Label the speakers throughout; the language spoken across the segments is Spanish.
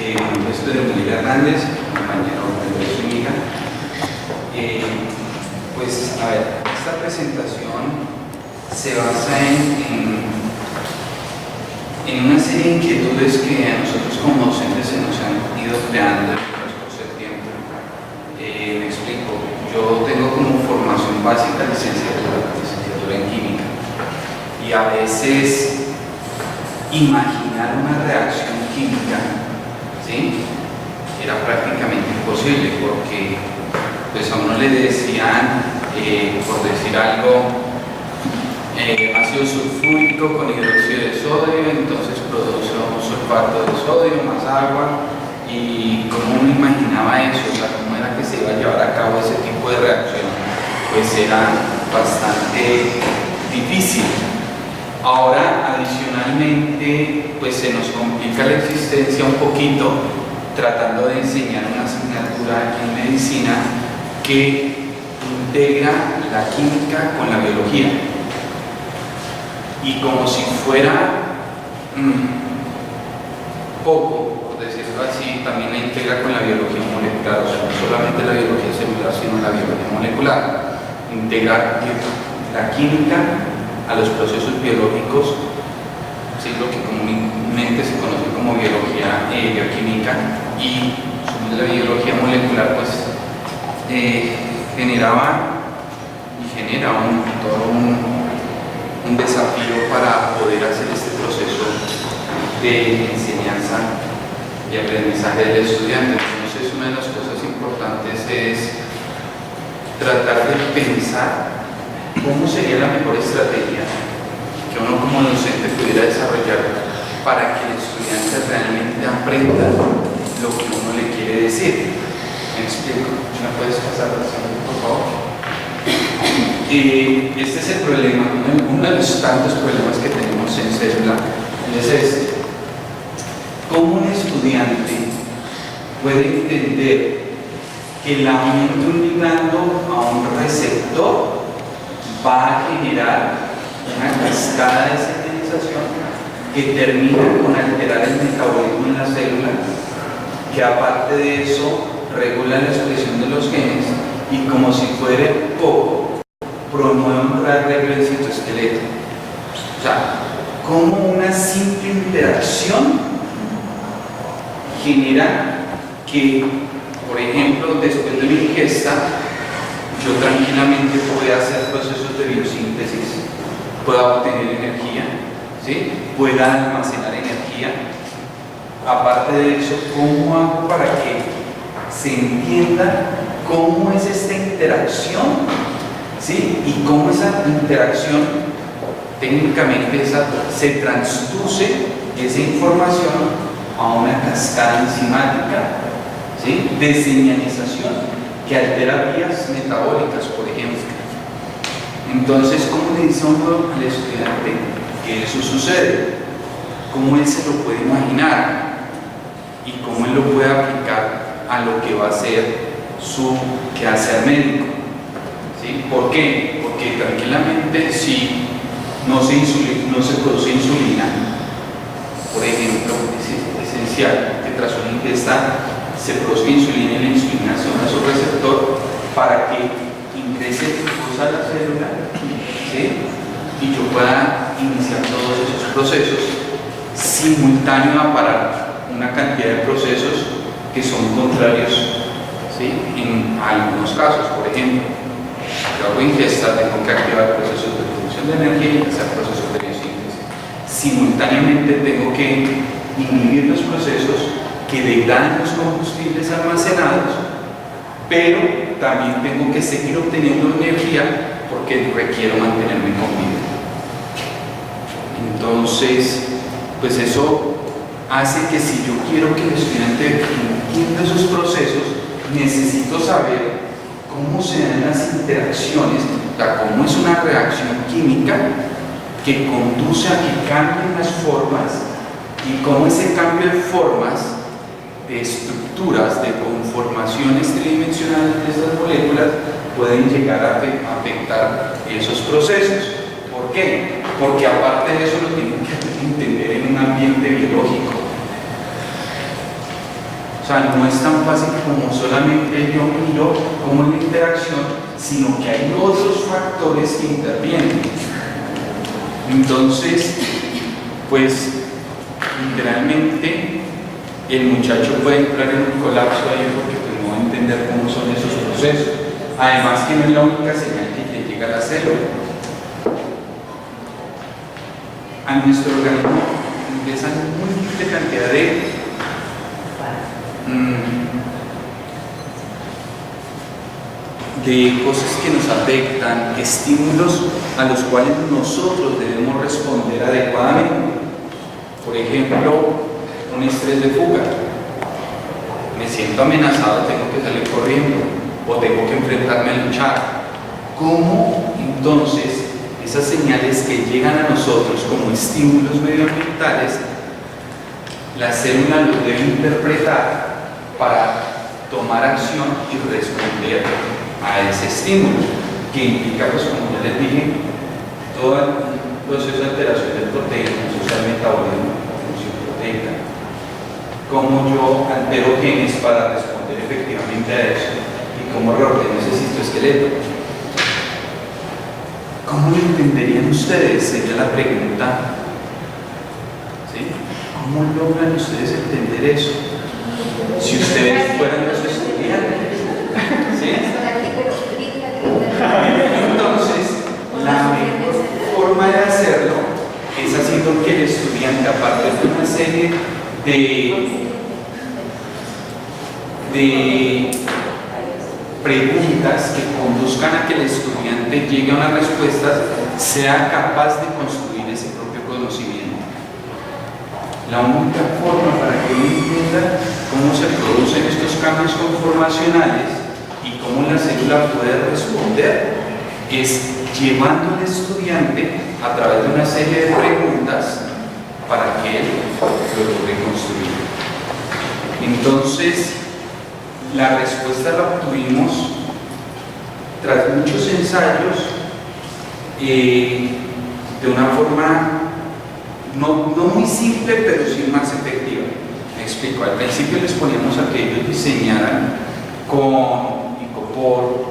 Speaker 1: Esto de Miguel Hernández, compañero de su amiga. Pues a ver, esta presentación se basa en una serie de inquietudes que a nosotros como docentes se nos han ido creando en el transcurso del tiempo. Me explico, yo tengo como formación básica licenciatura en química, y a veces imaginar una reacción química, ¿sí?, era prácticamente imposible, porque pues a uno le decían, por decir algo, ácido sulfúrico con hidróxido de sodio, entonces produce un sulfato de sodio más agua, y cómo uno imaginaba eso, o sea, cómo era que se iba a llevar a cabo ese tipo de reacción, pues era bastante difícil. Ahora, adicionalmente, pues se nos complica la existencia un poquito tratando de enseñar una asignatura en medicina que integra la química con la biología. Y como si fuera poco, por decirlo así, también la integra con la biología molecular, o sea, no solamente la biología celular, sino la biología molecular. Integra la química a los procesos biológicos, ¿sí?, lo que comúnmente se conoce como biología bioquímica, y la biología molecular pues generaba y genera todo un desafío para poder hacer este proceso de enseñanza y aprendizaje del estudiante. Entonces, una de las cosas importantes es tratar de pensar cómo sería la mejor estrategia que uno como docente pudiera desarrollar para que el estudiante realmente aprenda lo que uno le quiere decir. ¿Me explico? ¿Me puedes pasar la siguiente, por favor? Este es el problema, uno de los tantos problemas que tenemos en célula, es este. ¿Cómo un estudiante puede entender que la unión de un ligando a un receptor va a generar una cascada de sintetización que termina con alterar el metabolismo en la célula, que aparte de eso regula la expresión de los genes y, como si fuera poco, promueve un arreglo del citoesqueleto? O sea, como una simple interacción genera que, por ejemplo, después de mi ingesta, yo tranquilamente pueda hacer procesos de biosíntesis, pueda obtener energía, ¿sí?, pueda almacenar energía. Aparte de eso, ¿cómo hago para que se entienda cómo es esta interacción, ¿sí?, y cómo esa interacción técnicamente se transduce esa información a una cascada enzimática, ¿sí?, de señalización que altera vías metabólicas, por ejemplo? Entonces, ¿cómo le dice uno al estudiante que eso sucede? ¿Cómo él se lo puede imaginar? ¿Y cómo él lo puede aplicar a lo que va a ser su quehacer médico? ¿Sí? ¿Por qué? Porque tranquilamente, si no se produce insulina, por ejemplo, es esencial que tras una ingesta se produzca insulina, y la insulina sea un vasoreceptor para que ingrese glucosa a la célula, ¿sí?, y yo pueda iniciar todos esos procesos simultáneo a parar una cantidad de procesos que son contrarios, ¿sí?, en algunos casos. Por ejemplo, yo hago ingesta, tengo que activar procesos de producción de energía y hacer procesos de biosíntesis. Simultáneamente tengo que inhibir los procesos que degradan los combustibles almacenados, pero también tengo que seguir obteniendo energía porque requiero mantenerme con vida. Entonces, pues eso hace que, si yo quiero que el estudiante entienda esos procesos, necesito saber cómo se dan las interacciones, o sea, cómo es una reacción química que conduce a que cambien las formas, y cómo ese cambio de formas, de estructuras, de conformaciones tridimensionales de estas moléculas pueden llegar a afectar esos procesos. ¿Por qué? Porque aparte de eso lo tienen que entender en un ambiente biológico. O sea, no es tan fácil como solamente yo miro como la interacción, sino que hay otros factores que intervienen. Entonces, pues, literalmente, el muchacho puede entrar en un colapso ahí porque pues, no va a entender cómo son esos procesos. Además que no es la única señal que le llega a la célula. A nuestro organismo ingresan múltiple cantidad de cosas que nos afectan, estímulos a los cuales nosotros debemos responder adecuadamente. Por ejemplo, un estrés de fuga. Me siento amenazado, tengo que salir corriendo o tengo que enfrentarme a luchar. ¿Cómo entonces esas señales que llegan a nosotros como estímulos medioambientales, la célula los debe interpretar para tomar acción y responder a ese estímulo, que implica, pues como ya les dije, todo el proceso de alteración de proteínas, o sea, el metabolismo, la función proteica, cómo yo altero genes para responder efectivamente a eso y cómo reordeno ese citoesqueleto. ¿Cómo lo entenderían ustedes? Sería la pregunta. ¿Sí? ¿Cómo logran ustedes entender eso? Si ustedes fueran los estudiantes. ¿Sí? Entonces, la mejor forma de hacerlo es haciendo que el estudiante, aparte de una serie de preguntas que conduzcan a que el estudiante llegue a unas respuestas, sea capaz de construir ese propio conocimiento. La única forma para que él entienda cómo se producen estos cambios conformacionales y cómo la célula puede responder es llevando al estudiante a través de una serie de preguntas para que él lo logre construir. Entonces, la respuesta la obtuvimos tras muchos ensayos de una forma no muy simple, pero sí más efectiva. Me explico. Al principio les poníamos a que ellos diseñaran con icopor,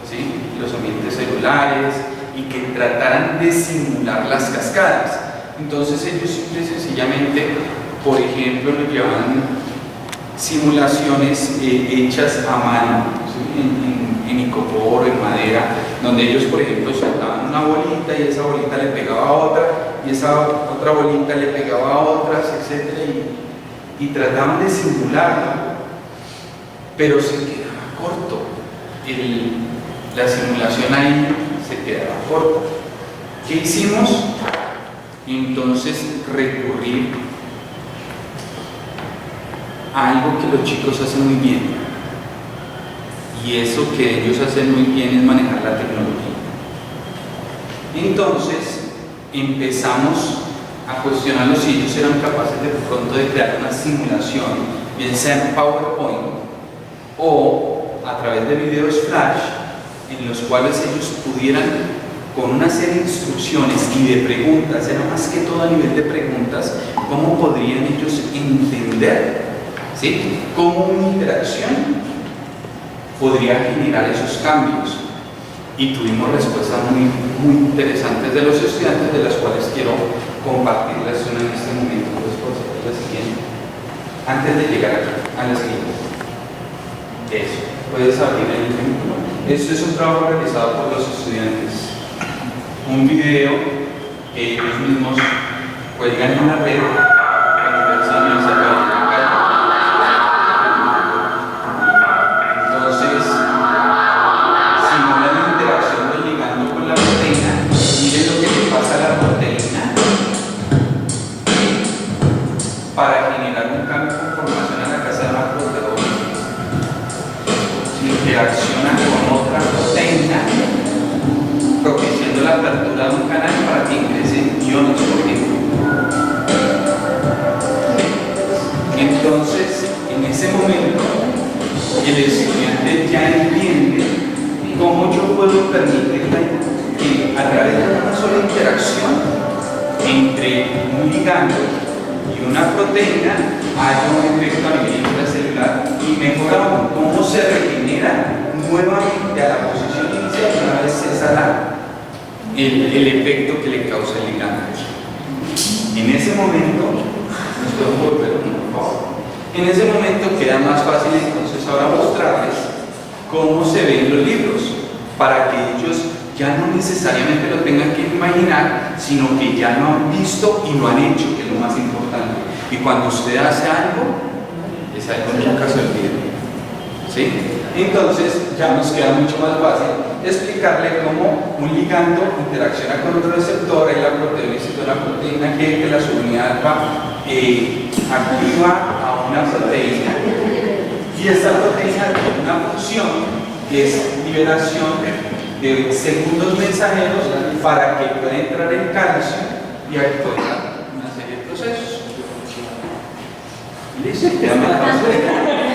Speaker 1: ¿sí?, los ambientes celulares y que trataran de simular las cascadas. Entonces ellos simple y sencillamente, por ejemplo, nos llevaban simulaciones hechas a mano, ¿sí?, en icopor, en madera, donde ellos, por ejemplo, soltaban una bolita y esa bolita le pegaba a otra y esa otra bolita le pegaba a otras, etc. Y trataban de simularlo, pero se quedaba corto. La simulación ahí se quedaba corta. ¿Qué hicimos? Entonces recurrir a algo que los chicos hacen muy bien, y eso que ellos hacen muy bien es manejar la tecnología. Entonces empezamos a cuestionarlos si ellos eran capaces de pronto de crear una simulación, bien sea en PowerPoint o a través de videos flash, en los cuales ellos pudieran, con una serie de instrucciones y de preguntas, era más que todo a nivel de preguntas, cómo podrían ellos entender, ¿sí?, cómo una interacción podría generar esos cambios. Y tuvimos respuestas muy interesantes de los estudiantes, de las cuales quiero compartirlas una en este momento. La siguiente, antes de llegar a la siguiente. Eso, puedes abrir el vínculo. Esto es un trabajo realizado por los estudiantes, un video que ellos mismos cuelgan en la red. Para generar un cambio conformacional a la casa de macroproteínas. Interacciona con otra proteína, propiciando la apertura de un canal para que ingresen iones, por ejemplo. Entonces, en ese momento, el estudiante ya entiende cómo yo puedo permitir que a través de una sola interacción entre un ligando y una proteína haya un efecto a nivel intracelular. ¿verdad? Y mejor aún, cómo se regenera nuevamente a la posición inicial una vez cesa el efecto que le causa el ligando. En ese momento, ¿nos puedo volver por favor? En ese momento queda más fácil entonces ahora mostrarles cómo se ven los libros, para que ellos ya no necesariamente lo tengan que imaginar, sino que ya lo han visto y lo han hecho, que es lo más importante. Y cuando usted hace algo, es algo nunca se olvida. ¿Sí? Entonces ya nos queda mucho más fácil explicarle cómo un ligando interacciona con otro receptor, y la proteólisis de una proteína que la subunidad alfa activa a una proteína, y esta proteína tiene una función que es liberación de segundos mensajeros para que pueda entrar el calcio y actuar una serie de procesos. ¿Listo? ¿Queda más fácil?